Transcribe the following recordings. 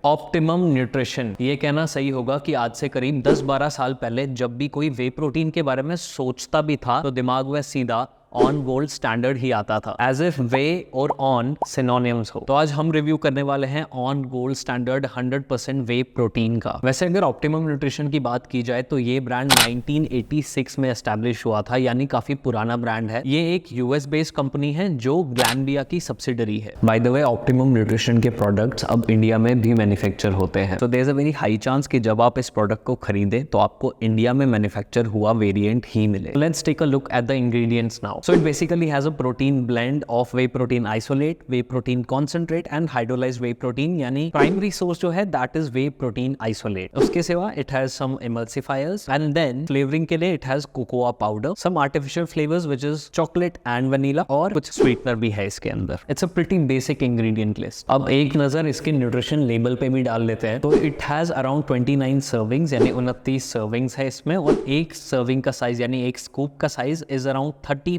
Optimum nutrition, ये कहना सही होगा कि आज से करीब 10-12 साल पहले जब भी कोई वे प्रोटीन के बारे में सोचता भी था तो दिमाग में सीधा ऑन गोल्ड स्टैंडर्ड ही आता था, एज इफ वे और ऑन सिनोनिम्स हो। तो आज हम रिव्यू करने वाले हैं on gold standard 100% way protein का। वैसे अगर ऑप्टिमम न्यूट्रिशन की बात की जाए तो ये ब्रांड 1986 में एस्टैब्लिश हुआ था, यानी काफी पुराना ब्रांड है। ये एक यूएस बेस्ड कंपनी है जो ग्लैंडिया की सब्सिडरी है। By the way, optimum nutrition के प्रोडक्ट्स अब इंडिया में भी मैन्युफैक्चर होते हैं, तो there is a very high chance कि जब आप इस प्रोडक्ट को खरीदें तो आपको इंडिया में मैन्युफैक्चर हुआ वेरिएंट ही मिले। Let's take a look at the ingredients now. So it basically has a protein blend of whey protein isolate, whey protein concentrate and hydrolyzed whey protein, यानी primary source जो है that is whey protein isolate। उसके सिवा it has some emulsifiers and then flavoring के लिए it has cocoa powder, some artificial flavors which is chocolate and vanilla और कुछ sweetener भी है इसके अंदर। It's a pretty basic ingredient list। अब एक नजर इसके न्यूट्रिशन लेबल पे भी डाल लेते हैं तो it has around 29 servings, यानी 29 servings है इसमें, और एक सर्विंग का साइज यानी एक स्कूप का साइज इज अराउंड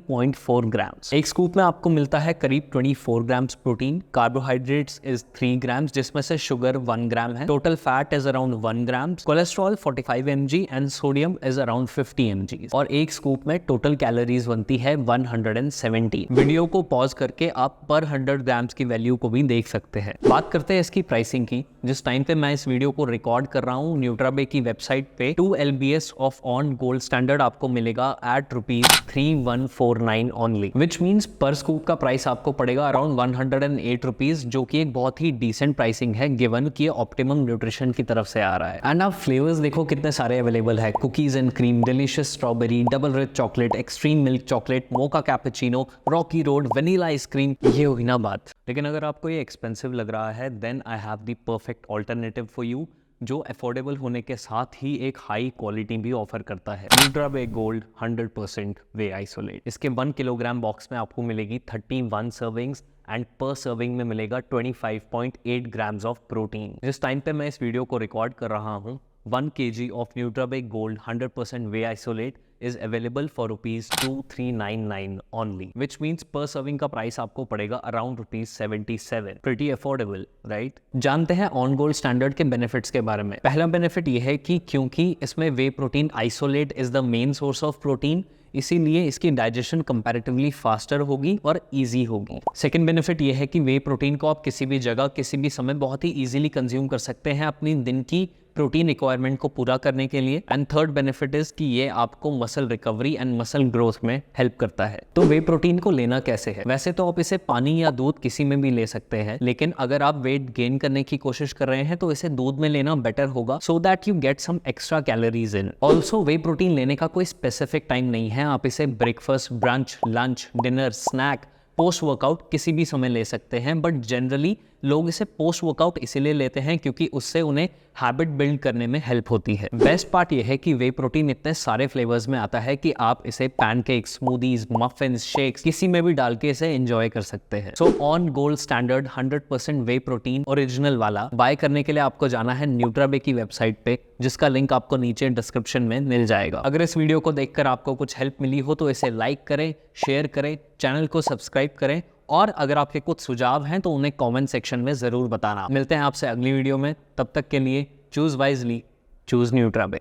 30.4 ग्राम्स। एक स्कूप में आपको मिलता है करीब 24 grams protein, carbohydrates is 3 grams जिसमें से शुगर 1 ग्राम है, total fat is around 1 grams, cholesterol 45 mg and sodium is around 50 mg, और एक स्कूप में टोटल कैलोरीज बनती है 170। वीडियो को पॉज करके आप पर 100 ग्राम्स की वैल्यू को भी देख सकते हैं। बात करते हैं इसकी प्राइसिंग की। जिस टाइम पे मैं इस वीडियो को रिकॉर्ड कर रहा हूँ, न्यूट्राबे की वेबसाइट पे 2 LBS of on gold standard आपको मिलेगा एट ₹3149 ओनली, विच मीन्स पर स्कूप का प्राइस आपको पड़ेगा अराउंड 108 रुपीज, जो कि एक बहुत ही डिसेंट प्राइसिंग है गिवन कि ऑप्टिमम न्यूट्रिशन की तरफ से आ रहा है। एंड आप फ्लेवर्स देखो कितने सारे अवेलेबल है। Cookies and cream, delicious strawberry, double rich chocolate, extreme milk chocolate, mocha cappuccino, rocky road, vanilla ice cream, ये हुई ना बात। लेकिन अगर आपको ये एक्सपेंसिव लग रहा है then I have the perfect alternative for you, जो अफोर्डेबल होने के साथ ही एक हाई क्वालिटी भी ऑफर करता है। Nutrabay gold 100% whey isolate. इसके 1 किलोग्राम बॉक्स में आपको मिलेगी 31 सर्विंग्स एंड पर सर्विंग में मिलेगा 25.8 ग्राम्स ऑफ प्रोटीन। जिस टाइम पे मैं इस वीडियो को रिकॉर्ड कर रहा हूँ 1 kg of Nutrabay gold 100% whey isolate is available for ₹2399 only, which means per serving का प्राइस आपको पड़ेगा around ₹77। Pretty affordable, right? जानते हैं ऑन गोल्ड स्टैंडर्ड के बेनिफिट्स के बारे में। पहला बेनिफिट ये है कि क्योंकि इसमें whey protein isolate is the main source of protein, इसीलिए इसकी डाइजेशन कंपैरेटिवली फास्टर होगी और इजी होगी। सेकंड बेनिफिट ये है कि वे प्रोटीन को आप किसी भी जगह किसी भी समय बहुत ही इजीली कंज्यूम कर सकते हैं अपनी दिन की प्रोटीन रिक्वायरमेंट को पूरा करने के लिए। एंड थर्ड बेनिफिट इज कि ये आपको muscle recovery and muscle growth में हेल्प करता है। तो वे प्रोटीन को लेना कैसे है? वैसे तो आप इसे पानी या दूध किसी में भी ले सकते हैं, लेकिन अगर आप वेट गेन करने की कोशिश कर रहे हैं तो इसे दूध में लेना बेटर होगा, so that you get some extra calories in. Also whey protein लेने का कोई स्पेसिफिक टाइम नहीं है, आप इसे breakfast, brunch, lunch, dinner, snack, post workout किसी भी समय ले सकते हैं, बट जनरली लोग इसे पोस्ट वर्कआउट इसीलिए लेते हैं क्योंकि उससे उन्हें हैबिट बिल्ड करने में हेल्प होती है। बेस्ट पार्ट ये है कि वे प्रोटीन इतने सारे फ्लेवर्स में आता है कि आप इसे पैनकेक्स, स्मूदीज, मफिन्स, शेक्स किसी में भी डाल के इसे एंजॉय कर सकते हैं। So on gold standard 100% way protein original वाला बाय करने के लिए आपको जाना है न्यूट्राबे की वेबसाइट पे, जिसका लिंक आपको नीचे डिस्क्रिप्शन में मिल जाएगा। अगर इस वीडियो को देखकर आपको कुछ हेल्प मिली हो तो इसे लाइक करें, शेयर करें, चैनल को सब्सक्राइब करें, और अगर आपके कुछ सुझाव हैं तो उन्हें कमेंट सेक्शन में जरूर बताना। मिलते हैं आपसे अगली वीडियो में, तब तक के लिए चूज वाइजली, चूज न्यूट्राबे।